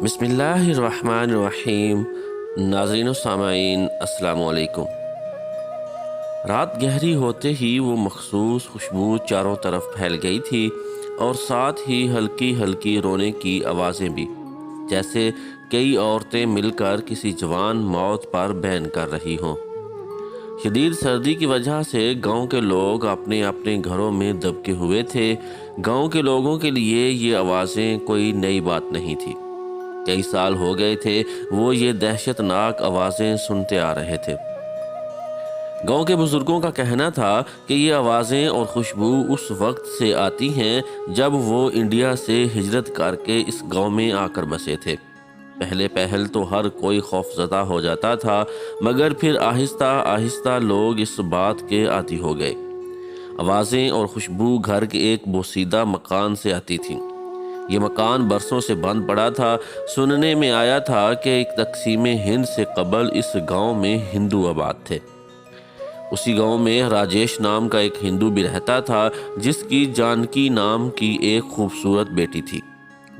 بسم اللہ الرحمن الرحیم۔ ناظرین و سامعین السلام علیکم۔ رات گہری ہوتے ہی وہ مخصوص خوشبو چاروں طرف پھیل گئی تھی اور ساتھ ہی ہلکی ہلکی رونے کی آوازیں بھی، جیسے کئی عورتیں مل کر کسی جوان موت پر بین کر رہی ہوں۔ شدید سردی کی وجہ سے گاؤں کے لوگ اپنے اپنے گھروں میں دبکے ہوئے تھے۔ گاؤں کے لوگوں کے لیے یہ آوازیں کوئی نئی بات نہیں تھی۔ کئی سال ہو گئے تھے وہ یہ دہشت ناک آوازیں سنتے آ رہے تھے۔ گاؤں کے بزرگوں کا کہنا تھا کہ یہ آوازیں اور خوشبو اس وقت سے آتی ہیں جب وہ انڈیا سے ہجرت کر کے اس گاؤں میں آ کر بسے تھے۔ پہل تو ہر کوئی خوف زدہ ہو جاتا تھا، مگر پھر آہستہ آہستہ لوگ اس بات کے عادی ہو گئے۔ آوازیں اور خوشبو گھر کے ایک بوسیدہ مکان سے آتی تھیں۔ یہ مکان برسوں سے بند پڑا تھا۔ سننے میں آیا تھا کہ ایک تقسیم ہند سے قبل اس گاؤں میں ہندو آباد تھے۔ اسی گاؤں میں راجیش نام کا ایک ہندو بھی رہتا تھا، جس کی جانکی نام کی ایک خوبصورت بیٹی تھی۔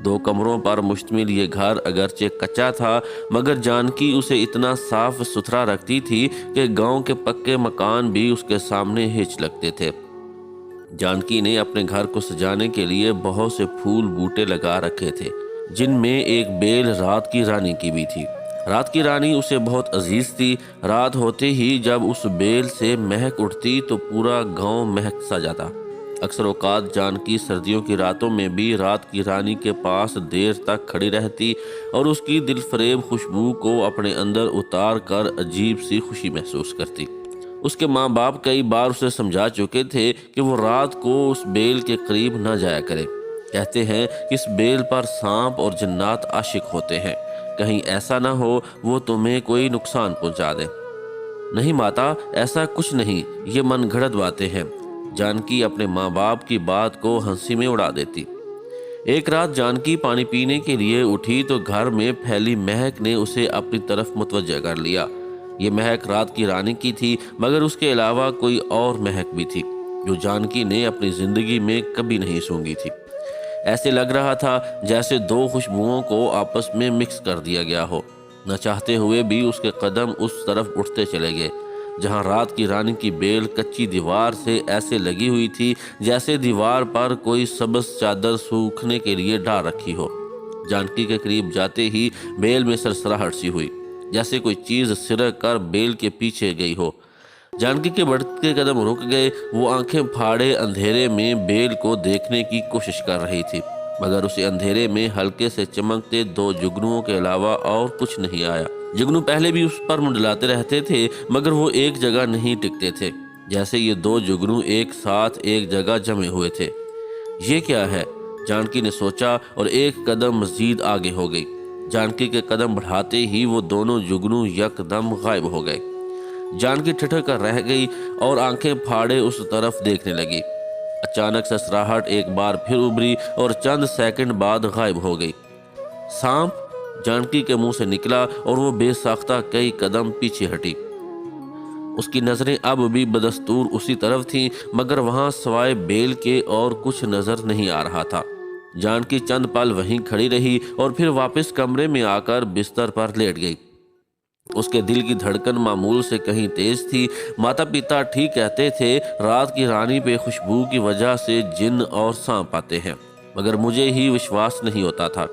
2 کمروں پر مشتمل یہ گھر اگرچہ کچا تھا، مگر جانکی اسے اتنا صاف ستھرا رکھتی تھی کہ گاؤں کے پکے مکان بھی اس کے سامنے ہچ لگتے تھے۔ جانکی نے اپنے گھر کو سجانے کے لیے بہت سے پھول بوٹے لگا رکھے تھے، جن میں ایک بیل رات کی رانی کی بھی تھی۔ رات کی رانی اسے بہت عزیز تھی۔ رات ہوتے ہی جب اس بیل سے مہک اٹھتی تو پورا گاؤں مہک سا جاتا۔ اکثر اوقات جانکی سردیوں کی راتوں میں بھی رات کی رانی کے پاس دیر تک کھڑی رہتی اور اس کی دل فریب خوشبو کو اپنے اندر اتار کر عجیب سی خوشی محسوس کرتی۔ اس کے ماں باپ کئی بار اسے سمجھا چکے تھے کہ وہ رات کو اس بیل کے قریب نہ جایا کرے۔ کہتے ہیں کہ اس بیل پر سانپ اور جنات عاشق ہوتے ہیں، کہیں ایسا نہ ہو وہ تمہیں کوئی نقصان پہنچا دے۔ نہیں ماتا، ایسا کچھ نہیں، یہ من گھڑت باتیں ہیں۔ جانکی اپنے ماں باپ کی بات کو ہنسی میں اڑا دیتی۔ ایک رات جانکی پانی پینے کے لیے اٹھی تو گھر میں پھیلی مہک نے اسے اپنی طرف متوجہ کر لیا۔ یہ مہک رات کی رانی کی تھی، مگر اس کے علاوہ کوئی اور مہک بھی تھی جو جانکی نے اپنی زندگی میں کبھی نہیں سونگھی تھی۔ ایسے لگ رہا تھا جیسے 2 خوشبوؤں کو آپس میں مکس کر دیا گیا ہو۔ نہ چاہتے ہوئے بھی اس کے قدم اس طرف اٹھتے چلے گئے جہاں رات کی رانی کی بیل کچی دیوار سے ایسے لگی ہوئی تھی جیسے دیوار پر کوئی سبز چادر سوکھنے کے لیے ڈال رکھی ہو۔ جانکی کے قریب جاتے ہی بیل میں سرسراہٹ سی ہوئی، جیسے کوئی چیز سرک کر بیل کے پیچھے گئی ہو۔ جانکی کے بڑھتے قدم رک گئے۔ وہ آنکھیں پھاڑے اندھیرے میں بیل کو دیکھنے کی کوشش کر رہی تھی، مگر اسے اندھیرے میں ہلکے سے چمکتے 2 جگنوؤں کے علاوہ اور کچھ نہیں آیا۔ جگنو پہلے بھی اس پر منڈلاتے رہتے تھے، مگر وہ ایک جگہ نہیں ٹکتے تھے، جیسے یہ 2 جگنو ایک ساتھ ایک جگہ جمے ہوئے تھے۔ یہ کیا ہے؟ جانکی نے سوچا اور ایک قدم مزید آگے ہو گئی۔ جانکی کے قدم بڑھاتے ہی وہ دونوں جگنو یکدم غائب ہو گئے۔ جانکی ٹھٹک کر رہ گئی اور آنکھیں پھاڑے اس طرف دیکھنے لگی۔ اچانک سسراہٹ ایک بار پھر ابھری اور چند سیکنڈ بعد غائب ہو گئی۔ سانپ؟ جانکی کے منہ سے نکلا اور وہ بے ساختہ کئی قدم پیچھے ہٹی۔ اس کی نظریں اب بھی بدستور اسی طرف تھیں، مگر وہاں سوائے بیل کے اور کچھ نظر نہیں آ رہا تھا۔ جانکی چند پل وہیں کھڑی رہی اور پھر واپس کمرے میں آ کر بستر پر لیٹ گئی۔ اس کے دل کی دھڑکن معمول سے کہیں تیز تھی۔ ماتا پتا ٹھیک کہتے تھے، رات کی رانی پہ خوشبو کی وجہ سے جن اور سانپ آتے ہیں، مگر مجھے ہی وشواس نہیں ہوتا تھا۔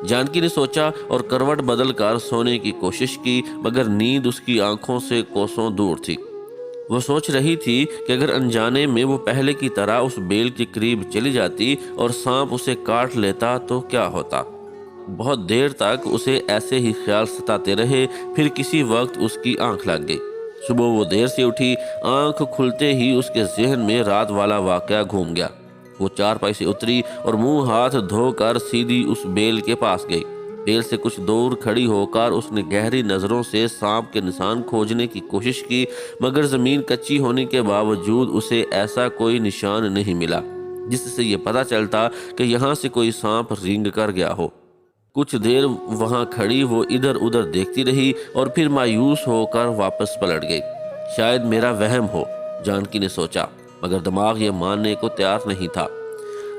جانکی نے سوچا اور کروٹ بدل کر سونے کی کوشش کی، مگر نیند اس کی آنکھوں سے کوسوں دور تھی۔ وہ سوچ رہی تھی کہ اگر انجانے میں وہ پہلے کی طرح اس بیل کے قریب چلی جاتی اور سانپ اسے کاٹ لیتا تو کیا ہوتا۔ بہت دیر تک اسے ایسے ہی خیال ستاتے رہے، پھر کسی وقت اس کی آنکھ لگ گئی۔ صبح وہ دیر سے اٹھی۔ آنکھ کھلتے ہی اس کے ذہن میں رات والا واقعہ گھوم گیا۔ وہ چارپائی سے اتری اور منہ ہاتھ دھو کر سیدھی اس بیل کے پاس گئی۔ بیل سے کچھ دور کھڑی ہو کر اس نے گہری نظروں سے سانپ کے نشان کھوجنے کی کوشش کی، مگر زمین کچی ہونے کے باوجود اسے ایسا کوئی نشان نہیں ملا جس سے یہ پتہ چلتا کہ یہاں سے کوئی سانپ رینگ کر گیا ہو۔ کچھ دیر وہاں کھڑی وہ ادھر ادھر دیکھتی رہی اور پھر مایوس ہو کر واپس پلٹ گئی۔ شاید میرا وہم ہو، جانکی نے سوچا، مگر دماغ یہ ماننے کو تیار نہیں تھا۔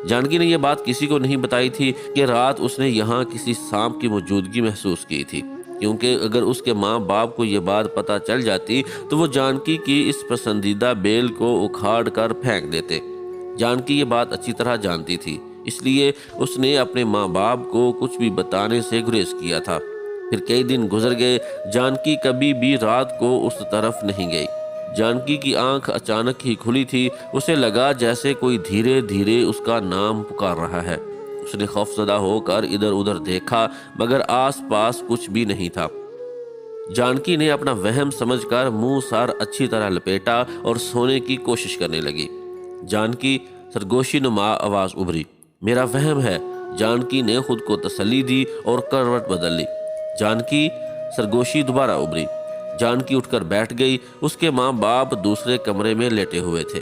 جانکی نے یہ بات کسی کو نہیں بتائی تھی کہ رات اس نے یہاں کسی سانپ کی موجودگی محسوس کی تھی، کیونکہ اگر اس کے ماں باپ کو یہ بات پتہ چل جاتی تو وہ جانکی کی اس پسندیدہ بیل کو اکھاڑ کر پھینک دیتے۔ جانکی یہ بات اچھی طرح جانتی تھی، اس لیے اس نے اپنے ماں باپ کو کچھ بھی بتانے سے گریز کیا تھا۔ پھر کئی دن گزر گئے، جانکی کبھی بھی رات کو اس طرف نہیں گئی۔ جانکی کی آنکھ اچانک ہی کھلی تھی، اسے لگا جیسے کوئی دھیرے دھیرے اس کا نام پکار رہا ہے۔ اس نے خوفزدہ ہو کر ادھر ادھر دیکھا، مگر آس پاس کچھ بھی نہیں تھا۔ جانکی نے اپنا وہم سمجھ کر منہ سر اچھی طرح لپیٹا اور سونے کی کوشش کرنے لگی۔ جانکی سرگوشی نما آواز ابھری، میرا وہم ہے۔ جانکی نے خود کو تسلی دی اور کروٹ بدل لی۔ جانکی سرگوشی دوبارہ ابھری۔ جانکی اٹھ کر بیٹھ گئی۔ اس کے ماں باپ دوسرے کمرے میں لیٹے ہوئے تھے۔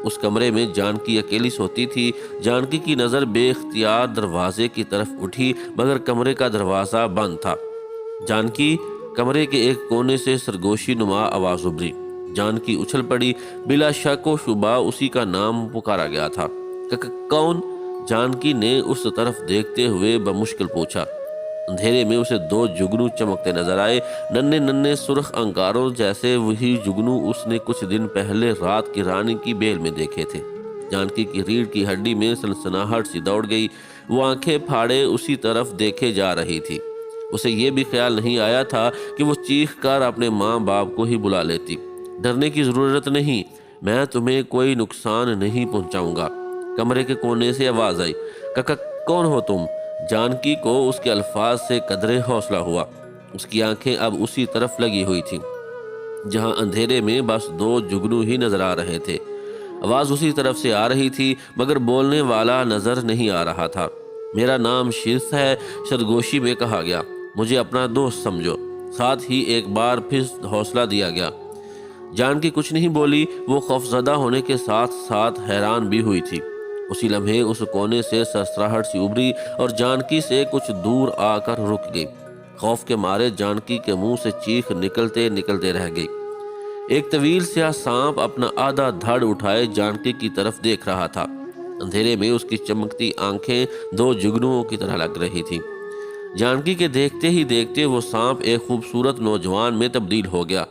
اس کمرے میں جانکی اکیلی سوتی تھی۔ جانکی کی نظر بے اختیار دروازے کی طرف اٹھی، مگر کمرے کا دروازہ بند تھا۔ جانکی کمرے کے ایک کونے سے سرگوشی نما آواز ابھری۔ جانکی اچھل پڑی، بلا شک و شبہ اسی کا نام پکارا گیا تھا۔ کون؟ جانکی نے اس طرف دیکھتے ہوئے بمشکل پوچھا۔ اندھیرے میں اسے دو جگنو چمکتے نظر آئے، ننھے ننھے سرخ انگاروں جیسے وہی جگنو اس نے کچھ دن پہلے رات کی رانی کی بیل میں دیکھے تھے۔ جانکی کی ریڑھ کی ہڈی میں سنسناہٹ سی دوڑ گئی، وہ آنکھیں پھاڑے اسی طرف دیکھے جا رہی تھی۔ اسے یہ بھی خیال نہیں آیا تھا کہ وہ چیخ کر اپنے ماں باپ کو ہی بلا لیتی۔ ڈرنے کی ضرورت نہیں، میں تمہیں کوئی نقصان نہیں پہنچاؤں گا۔ کمرے کے کونے سے آواز آئی، کون ہو تم؟ جانکی کو اس کے الفاظ سے قدرے حوصلہ ہوا۔ اس کی آنکھیں اب اسی طرف لگی ہوئی تھیں جہاں اندھیرے میں بس دو جگنو ہی نظر آ رہے تھے۔ آواز اسی طرف سے آ رہی تھی، مگر بولنے والا نظر نہیں آ رہا تھا۔ میرا نام شیرس ہے، سرگوشی میں کہا گیا۔ مجھے اپنا دوست سمجھو۔ ساتھ ہی ایک بار پھر حوصلہ دیا گیا۔ جانکی کچھ نہیں بولی، وہ خوفزدہ ہونے کے ساتھ ساتھ حیران بھی ہوئی تھی۔ اسی لمحے اس کونے سے سسراہٹ سی ابھری اور جانکی سے کچھ دور آ کر رک گئی۔ خوف کے مارے جانکی کے منہ سے چیخ نکلتے نکلتے رہ گئی۔ ایک طویل سیاہ سانپ اپنا آدھا دھڑ اٹھائے جانکی کی طرف دیکھ رہا تھا۔ اندھیرے میں اس کی چمکتی آنکھیں دو جگنوؤں کی طرح لگ رہی تھیں۔ جانکی کے دیکھتے ہی دیکھتے وہ سانپ ایک خوبصورت نوجوان میں تبدیل ہو گیا۔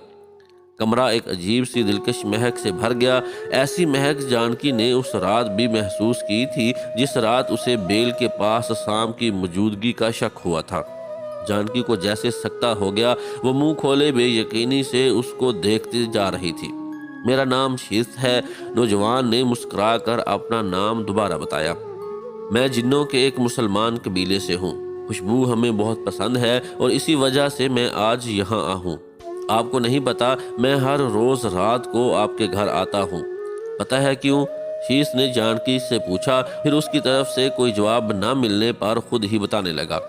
کمرہ ایک عجیب سی دلکش مہک سے بھر گیا۔ ایسی مہک جانکی نے اس رات بھی محسوس کی تھی جس رات اسے بیل کے پاس سانپ کی موجودگی کا شک ہوا تھا۔ جانکی کو جیسے سکتہ ہو گیا، وہ منہ کھولے بے یقینی سے اس کو دیکھتے جا رہی تھی۔ میرا نام شیرس ہے، نوجوان نے مسکرا کر اپنا نام دوبارہ بتایا۔ میں جنوں کے ایک مسلمان قبیلے سے ہوں۔ خوشبو ہمیں بہت پسند ہے اور اسی وجہ سے میں آج یہاں ہوں۔ آپ کو نہیں پتا، میں ہر روز رات کو آپ کے گھر آتا ہوں۔ پتہ ہے کیوں؟ شیرس نے جانکی سے پوچھا، پھر اس کی طرف سے کوئی جواب نہ ملنے پر خود ہی بتانے لگا۔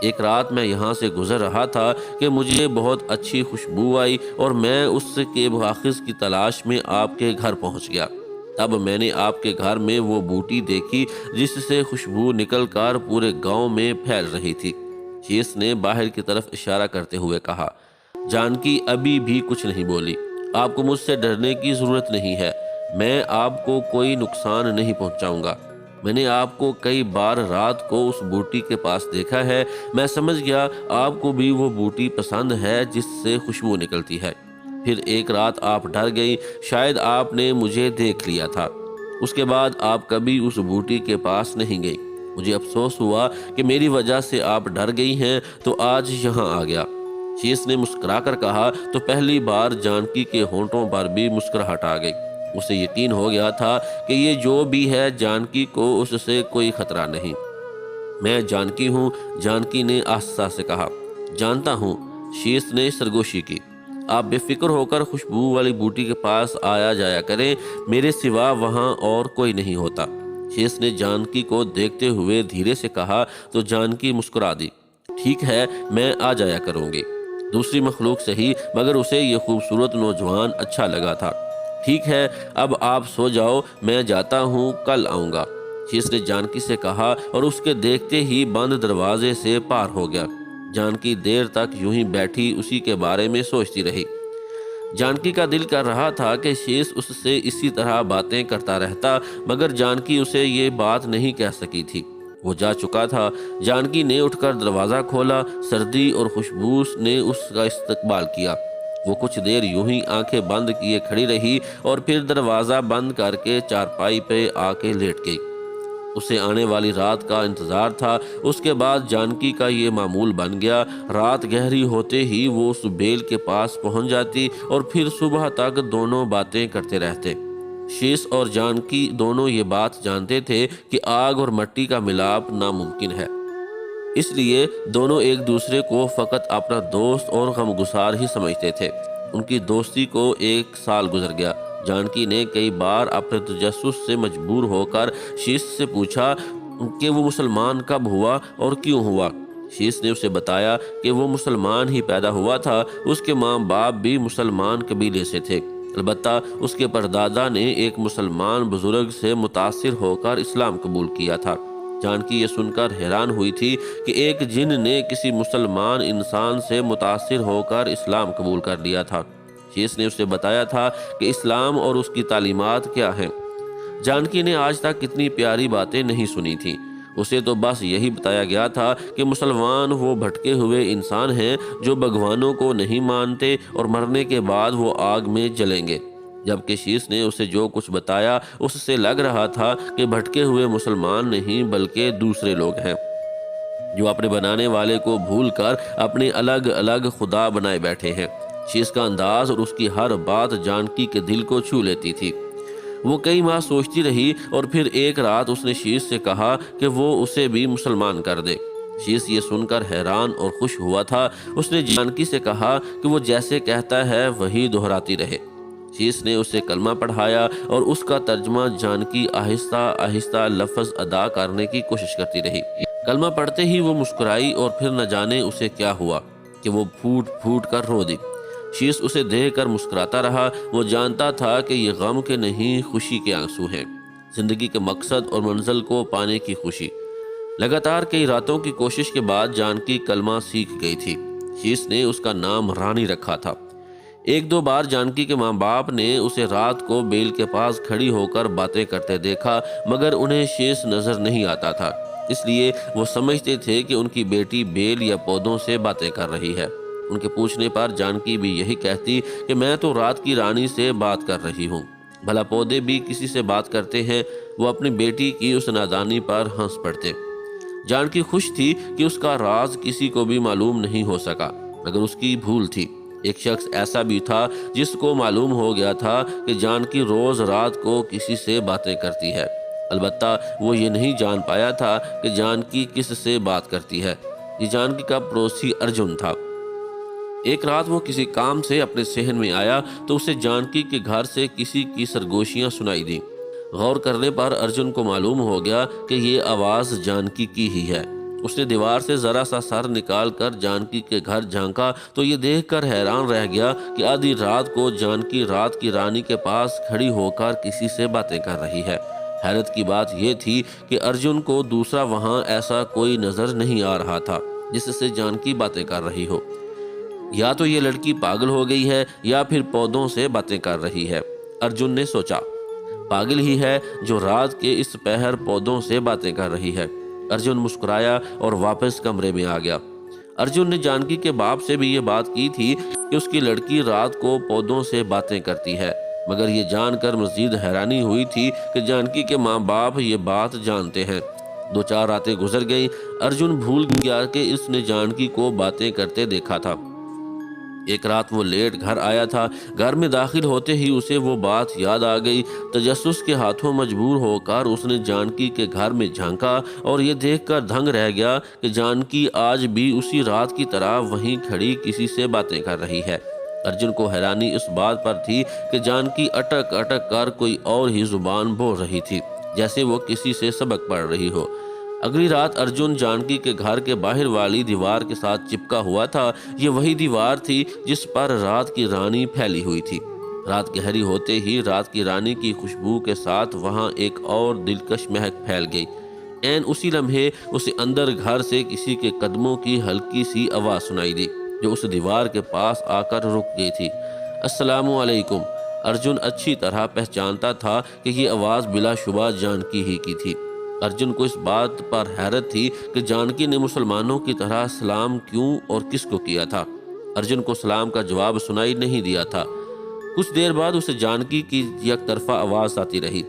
ایک رات میں یہاں سے گزر رہا تھا کہ مجھے بہت اچھی خوشبو آئی اور میں اس کے ماخذ کی تلاش میں آپ کے گھر پہنچ گیا۔ تب میں نے آپ کے گھر میں وہ بوٹی دیکھی جس سے خوشبو نکل کر پورے گاؤں میں پھیل رہی تھی۔ شیرس نے باہر کی طرف اشارہ کرتے ہوئے کہا۔ جانکی ابھی بھی کچھ نہیں بولی۔ آپ کو مجھ سے ڈرنے کی ضرورت نہیں ہے، میں آپ کو کوئی نقصان نہیں پہنچاؤں گا۔ میں نے آپ کو کئی بار رات کو اس بوٹی کے پاس دیکھا ہے، میں سمجھ گیا آپ کو بھی وہ بوٹی پسند ہے جس سے خوشبو نکلتی ہے۔ پھر ایک رات آپ ڈر گئی، شاید آپ نے مجھے دیکھ لیا تھا۔ اس کے بعد آپ کبھی اس بوٹی کے پاس نہیں گئی۔ مجھے افسوس ہوا کہ میری وجہ سے آپ ڈر گئی ہیں، تو آج یہاں آ گیا۔ شیرس نے مسکرا کر کہا تو پہلی بار جانکی کے ہونٹوں پر بھی مسکراہٹ آ گئی۔ اسے یقین ہو گیا تھا کہ یہ جو بھی ہے جانکی کو اس سے کوئی خطرہ نہیں۔ میں جانکی ہوں، جانکی نے آہستہ سے کہا۔ جانتا ہوں، شیرس نے سرگوشی کی۔ آپ بے فکر ہو کر خوشبو والی بوٹی کے پاس آیا جایا کریں، میرے سوا وہاں اور کوئی نہیں ہوتا۔ شیرس نے جانکی کو دیکھتے ہوئے دھیرے سے کہا تو جانکی مسکرا دی۔ ٹھیک ہے، میں آ جایا کروں گی۔ دوسری مخلوق صحیح، مگر اسے یہ خوبصورت نوجوان اچھا لگا تھا۔ ٹھیک ہے، اب آپ سو جاؤ، میں جاتا ہوں، کل آؤں گا، شیرس نے جانکی سے کہا اور اس کے دیکھتے ہی بند دروازے سے پار ہو گیا۔ جانکی دیر تک یوں ہی بیٹھی اسی کے بارے میں سوچتی رہی۔ جانکی کا دل کر رہا تھا کہ شیش اس سے اسی طرح باتیں کرتا رہتا، مگر جانکی اسے یہ بات نہیں کہہ سکی تھی۔ وہ جا چکا تھا۔ جانکی نے اٹھ کر دروازہ کھولا۔ سردی اور خوشبو نے اس کا استقبال کیا۔ وہ کچھ دیر یوں ہی آنکھیں بند کیے کھڑی رہی اور پھر دروازہ بند کر کے چارپائی پہ آ کے لیٹ گئی۔ اسے آنے والی رات کا انتظار تھا۔ اس کے بعد جانکی کا یہ معمول بن گیا، رات گہری ہوتے ہی وہ اس بیل کے پاس پہنچ جاتی اور پھر صبح تک دونوں باتیں کرتے رہتے۔ شیش اور جانکی دونوں یہ بات جانتے تھے کہ آگ اور مٹی کا ملاپ ناممکن ہے، اس لیے دونوں ایک دوسرے کو فقط اپنا دوست اور غمگسار ہی سمجھتے تھے۔ ان کی دوستی کو 1 سال گزر گیا۔ جانکی نے کئی بار اپنے تجسس سے مجبور ہو کر شیش سے پوچھا کہ وہ مسلمان کب ہوا اور کیوں ہوا۔ شیش نے اسے بتایا کہ وہ مسلمان ہی پیدا ہوا تھا، اس کے ماں باپ بھی مسلمان قبیلے سے تھے، البتہ اس کے پردادا نے ایک مسلمان بزرگ سے متاثر ہو کر اسلام قبول کیا تھا۔ جانکی یہ سن کر حیران ہوئی تھی کہ ایک جن نے کسی مسلمان انسان سے متاثر ہو کر اسلام قبول کر لیا تھا۔ شیش نے اسے بتایا تھا کہ اسلام اور اس کی تعلیمات کیا ہیں۔ جانکی نے آج تک اتنی پیاری باتیں نہیں سنی تھیں۔ اسے تو بس یہی بتایا گیا تھا کہ مسلمان وہ بھٹکے ہوئے انسان ہیں جو بھگوانوں کو نہیں مانتے اور مرنے کے بعد وہ آگ میں جلیں گے، جبکہ شیش نے اسے جو کچھ بتایا اس سے لگ رہا تھا کہ بھٹکے ہوئے مسلمان نہیں بلکہ دوسرے لوگ ہیں جو اپنے بنانے والے کو بھول کر اپنے الگ الگ خدا بنائے بیٹھے ہیں۔ شیش کا انداز اور اس کی ہر بات جانکی کے دل کو چھو لیتی تھی۔ وہ کئی ماہ سوچتی رہی اور پھر ایک رات اس نے شیش سے کہا کہ وہ اسے بھی مسلمان کر دے۔ شیش یہ سن کر حیران اور خوش ہوا تھا۔ اس نے جانکی سے کہا کہ وہ جیسے کہتا ہے وہی دہراتی رہے۔ شیش نے اسے کلمہ پڑھایا اور اس کا ترجمہ جانکی آہستہ آہستہ لفظ ادا کرنے کی کوشش کرتی رہی۔ کلمہ پڑھتے ہی وہ مسکرائی اور پھر نہ جانے اسے کیا ہوا کہ وہ پھوٹ پھوٹ کر رو دی۔ شیش اسے دیکھ کر مسکراتا رہا۔ وہ جانتا تھا کہ یہ غم کے نہیں خوشی کے آنسو ہیں، زندگی کے مقصد اور منزل کو پانے کی خوشی۔ لگاتار کئی راتوں کی کوشش کے بعد جانکی کلمہ سیکھ گئی تھی۔ شیش نے اس کا نام رانی رکھا تھا۔ 1-2 بار جانکی کے ماں باپ نے اسے رات کو بیل کے پاس کھڑی ہو کر باتیں کرتے دیکھا، مگر انہیں شیش نظر نہیں آتا تھا، اس لیے وہ سمجھتے تھے کہ ان کی بیٹی بیل یا پودوں سے باتیں کر رہی ہے۔ ان کے پوچھنے پر جانکی بھی یہی کہتی کہ میں تو رات کی رانی سے بات کر رہی ہوں، بھلا پودے بھی کسی سے بات کرتے ہیں؟ وہ اپنی بیٹی کی اس نادانی پر ہنس پڑتے۔ جانکی خوش تھی کہ اس کا راز کسی کو بھی معلوم نہیں ہو سکا، مگر اس کی بھول تھی۔ ایک شخص ایسا بھی تھا جس کو معلوم ہو گیا تھا کہ جانکی روز رات کو کسی سے باتیں کرتی ہے، البتہ وہ یہ نہیں جان پایا تھا کہ جانکی کس سے بات کرتی ہے۔ یہ جانکی کا پڑوسی ارجن تھا۔ ایک رات وہ کسی کام سے اپنے صحن میں آیا تو اسے جانکی کے گھر سے کسی کی سرگوشیاں سنائی دیں۔ غور کرنے پر ارجن کو معلوم ہو گیا کہ یہ آواز جانکی کی ہی ہے۔ اس نے دیوار سے ذرا سا سر نکال کر جانکی کے گھر جھانکا تو یہ دیکھ کر حیران رہ گیا کہ آدھی رات کو جانکی رات کی رانی کے پاس کھڑی ہو کر کسی سے باتیں کر رہی ہے۔ حیرت کی بات یہ تھی کہ ارجن کو دوسرا وہاں ایسا کوئی نظر نہیں آ رہا تھا جس سے جانکی باتیں کر رہی ہو۔ یا تو یہ لڑکی پاگل ہو گئی ہے یا پھر پودوں سے باتیں کر رہی ہے، ارجن نے سوچا۔ پاگل ہی ہے جو رات کے اس پہر پودوں سے باتیں کر رہی ہے۔ ارجن مسکرایا اور واپس کمرے میں آ گیا۔ ارجن نے جانکی کے باپ سے بھی یہ بات کی تھی کہ اس کی لڑکی رات کو پودوں سے باتیں کرتی ہے، مگر یہ جان کر مزید حیرانی ہوئی تھی کہ جانکی کے ماں باپ یہ بات جانتے ہیں۔ 2-4 راتیں گزر گئیں۔ ارجن بھول گیا کہ اس نے جانکی کو باتیں کرتے دیکھا تھا۔ ایک رات وہ لیٹ گھر آیا تھا۔ گھر میں داخل ہوتے ہی اسے وہ بات یاد آ گئی۔ تجسس کے ہاتھوں مجبور ہو کر اس نے جانکی کے گھر میں جھانکا اور یہ دیکھ کر دھنگ رہ گیا کہ جانکی آج بھی اسی رات کی طرح وہیں کھڑی کسی سے باتیں کر رہی ہے۔ ارجن کو حیرانی اس بات پر تھی کہ جانکی اٹک اٹک کر کوئی اور ہی زبان بول رہی تھی، جیسے وہ کسی سے سبق پڑھ رہی ہو۔ اگلی رات ارجن جانکی کے گھر کے باہر والی دیوار کے ساتھ چپکا ہوا تھا۔ یہ وہی دیوار تھی جس پر رات کی رانی پھیلی ہوئی تھی۔ رات گہری ہوتے ہی رات کی رانی کی خوشبو کے ساتھ وہاں ایک اور دلکش مہک پھیل گئی۔ عین اسی لمحے اسے اندر گھر سے کسی کے قدموں کی ہلکی سی آواز سنائی دی جو اس دیوار کے پاس آ کر رک گئی تھی۔ السلام علیکم۔ ارجن اچھی طرح پہچانتا تھا کہ یہ آواز بلا شبہ جانکی ہی کی تھی۔ ارجن کو اس بات پر حیرت تھی کہ جانکی نے مسلمانوں کی طرح سلام کیوں اور کس کو کیا تھا۔ ارجن کو سلام کا جواب سنائی نہیں دیا تھا۔ کچھ دیر بعد اسے جانکی کی یک طرفہ آواز آتی رہی۔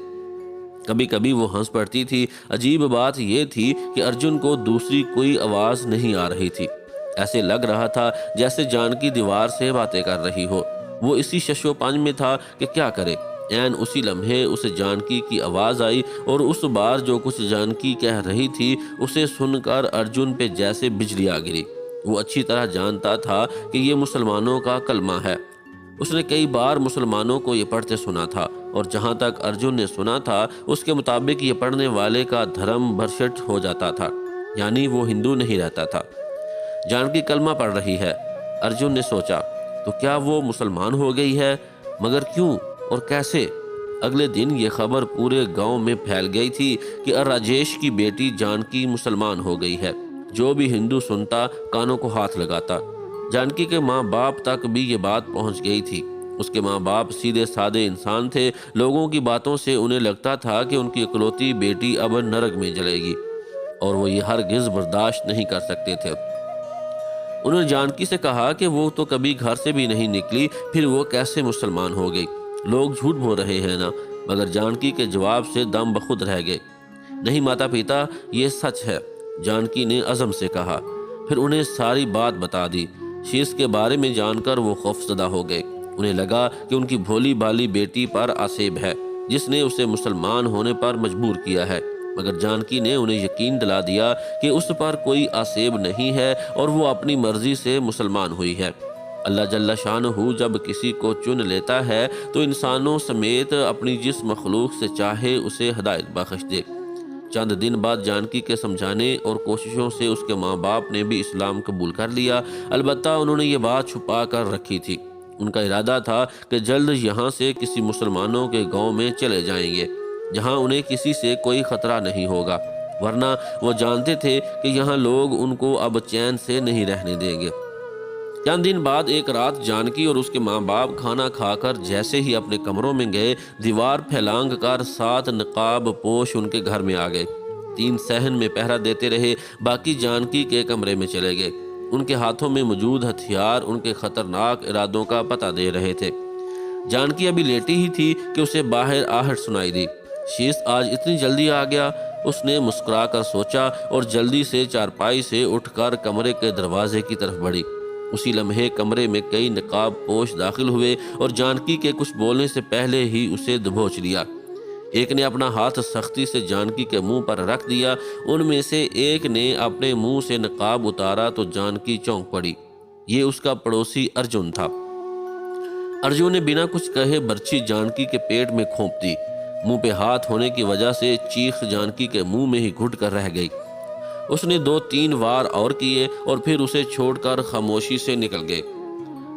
کبھی کبھی وہ ہنس پڑتی تھی۔ عجیب بات یہ تھی کہ ارجن کو دوسری کوئی آواز نہیں آ رہی تھی۔ ایسے لگ رہا تھا جیسے جانکی دیوار سے باتیں کر رہی ہو۔ وہ اسی شش و پنج میں تھا کہ کیا کرے۔ عین اسی لمحے اسے جانکی کی آواز آئی اور اس بار جو کچھ جانکی کہہ رہی تھی اسے سن کر ارجن پہ جیسے بجلی آ گری۔ وہ اچھی طرح جانتا تھا کہ یہ مسلمانوں کا کلمہ ہے۔ اس نے کئی بار مسلمانوں کو یہ پڑھتے سنا تھا، اور جہاں تک ارجن نے سنا تھا اس کے مطابق یہ پڑھنے والے کا دھرم بھرشٹ ہو جاتا تھا، یعنی وہ ہندو نہیں رہتا تھا۔ جانکی کلمہ پڑھ رہی ہے، ارجن نے سوچا، تو کیا وہ مسلمان ہو گئی ہے؟ مگر کیوں اور کیسے؟ اگلے دن یہ خبر پورے گاؤں میں پھیل گئی تھی کہ راجیش کی بیٹی جانکی مسلمان ہو گئی ہے۔ جو بھی ہندو سنتا کانوں کو ہاتھ لگاتا۔ جانکی کے ماں باپ تک بھی یہ بات پہنچ گئی تھی۔ اس کے ماں باپ سیدھے سادے انسان تھے۔ لوگوں کی باتوں سے انہیں لگتا تھا کہ ان کی اکلوتی بیٹی اب نرک میں جلے گی، اور وہ یہ ہرگز برداشت نہیں کر سکتے تھے۔ انہوں نے جانکی سے کہا کہ وہ تو کبھی گھر سے بھی نہیں نکلی، پھر وہ کیسے مسلمان ہو گئی؟ لوگ جھوٹ بول رہے ہیں نا؟ مگر جانکی کے جواب سے دم بخود رہ گئے۔ نہیں ماتا پتا، یہ سچ ہے، جانکی نے عزم سے کہا۔ پھر انہیں ساری بات بتا دی۔ شیش کے بارے میں جان کر وہ خوفزدہ ہو گئے۔ انہیں لگا کہ ان کی بھولی بالی بیٹی پر آسیب ہے، جس نے اسے مسلمان ہونے پر مجبور کیا ہے۔ مگر جانکی نے انہیں یقین دلا دیا کہ اس پر کوئی آسیب نہیں ہے اور وہ اپنی مرضی سے مسلمان ہوئی ہے۔ اللہ جل شانہ جب کسی کو چن لیتا ہے تو انسانوں سمیت اپنی جس مخلوق سے چاہے اسے ہدایت بخش دے۔ چند دن بعد جانکی کے سمجھانے اور کوششوں سے اس کے ماں باپ نے بھی اسلام قبول کر لیا۔ البتہ انہوں نے یہ بات چھپا کر رکھی تھی۔ ان کا ارادہ تھا کہ جلد یہاں سے کسی مسلمانوں کے گاؤں میں چلے جائیں گے، جہاں انہیں کسی سے کوئی خطرہ نہیں ہوگا، ورنہ وہ جانتے تھے کہ یہاں لوگ ان کو اب چین سے نہیں رہنے دیں گے۔ چند دن بعد ایک رات جانکی اور اس کے ماں باپ کھانا کھا کر جیسے ہی اپنے کمروں میں گئے، دیوار پھیلانگ کر 7 نقاب پوش ان کے گھر میں آ گئے۔ 3 صحن میں پہرا دیتے رہے، باقی جانکی کے کمرے میں چلے گئے۔ ان کے ہاتھوں میں موجود ہتھیار ان کے خطرناک ارادوں کا پتہ دے رہے تھے۔ جانکی ابھی لیٹی ہی تھی کہ اسے باہر آہٹ سنائی دی۔ شیش آج اتنی جلدی آ گیا؟ اس نے مسکرا کر سوچا اور جلدی سے چارپائی سے اٹھ کر کمرے کے دروازے کی طرف بڑھی۔ اسی لمحے کمرے میں کئی نقاب پوش داخل ہوئے اور جانکی کے کچھ بولنے سے پہلے ہی اسے دبوچ لیا۔ ایک نے اپنا ہاتھ سختی سے جانکی کے منہ پر رکھ دیا۔ ان میں سے ایک نے اپنے منہ سے نقاب اتارا تو جانکی چونک پڑی۔ یہ اس کا پڑوسی ارجن تھا۔ ارجن نے بنا کچھ کہے برچھی جانکی کے پیٹ میں کھونپ دی۔ منہ پہ ہاتھ ہونے کی وجہ سے چیخ جانکی کے منہ میں ہی گھٹ کر رہ گئی۔ اس نے 2-3 وار اور کیے اور پھر اسے چھوڑ کر خاموشی سے نکل گئے۔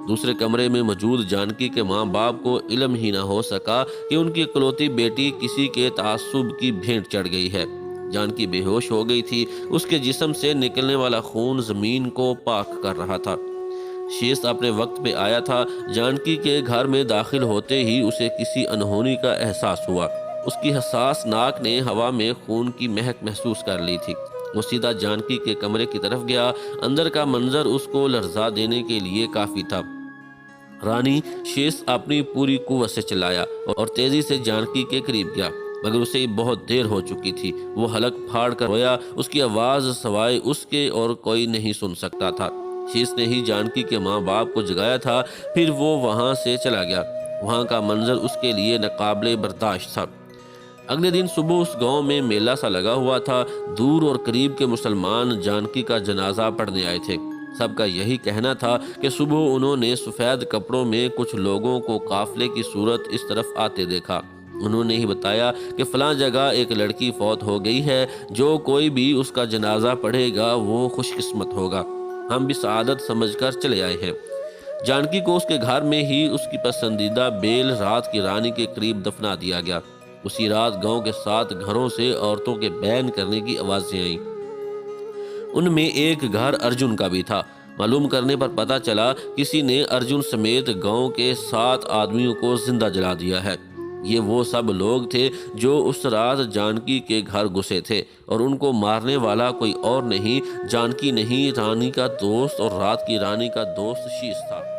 دوسرے کمرے میں موجود جانکی کے ماں باپ کو علم ہی نہ ہو سکا کہ ان کی اکلوتی بیٹی کسی کے تعصب کی بھینٹ چڑھ گئی ہے۔ جانکی بے ہوش ہو گئی تھی۔ اس کے جسم سے نکلنے والا خون زمین کو پاک کر رہا تھا۔ شیش اپنے وقت پہ آیا تھا۔ جانکی کے گھر میں داخل ہوتے ہی اسے کسی انہونی کا احساس ہوا۔ اس کی حساس ناک نے ہوا میں خون کی مہک محسوس کر لی تھی۔ وہ سیدھا جانکی کے کمرے کی طرف گیا۔ اندر کا منظر اس کو لرزا دینے کے لیے کافی تھا۔ رانی شیش اپنی پوری قوت سے چلایا اور تیزی سے جانکی کے قریب گیا، مگر اسے بہت دیر ہو چکی تھی۔ وہ حلق پھاڑ کر رویا۔ اس کی آواز سوائے اس کے اور کوئی نہیں سن سکتا تھا۔ شیش نے ہی جانکی کے ماں باپ کو جگایا تھا، پھر وہ وہاں سے چلا گیا۔ وہاں کا منظر اس کے لیے ناقابل برداشت تھا۔ اگلے دن صبح اس گاؤں میں میلہ سا لگا ہوا تھا۔ دور اور قریب کے مسلمان جانکی کا جنازہ پڑھنے آئے تھے۔ سب کا یہی کہنا تھا کہ صبح انہوں نے سفید کپڑوں میں کچھ لوگوں کو قافلے کی صورت اس طرف آتے دیکھا۔ انہوں نے ہی بتایا کہ فلاں جگہ ایک لڑکی فوت ہو گئی ہے، جو کوئی بھی اس کا جنازہ پڑھے گا وہ خوش قسمت ہوگا۔ ہم بھی سعادت سمجھ کر چلے آئے ہیں۔ جانکی کو اس کے گھر میں ہی اس کی پسندیدہ بیل رات کی رانی کے قریب دفنا دیا گیا۔ اسی رات گاؤں کے 7 گھروں سے عورتوں کے بین کرنے کی آوازیں آئیں۔ ان میں ایک گھر ارجن کا بھی تھا۔ معلوم کرنے پر پتہ چلا کسی نے ارجن سمیت گاؤں کے 7 آدمیوں کو زندہ جلا دیا ہے۔ یہ وہ سب لوگ تھے جو اس رات جانکی کے گھر گھسے تھے، اور ان کو مارنے والا کوئی اور نہیں، جانکی نہیں، رانی کا دوست اور رات کی رانی کا دوست شیش تھا۔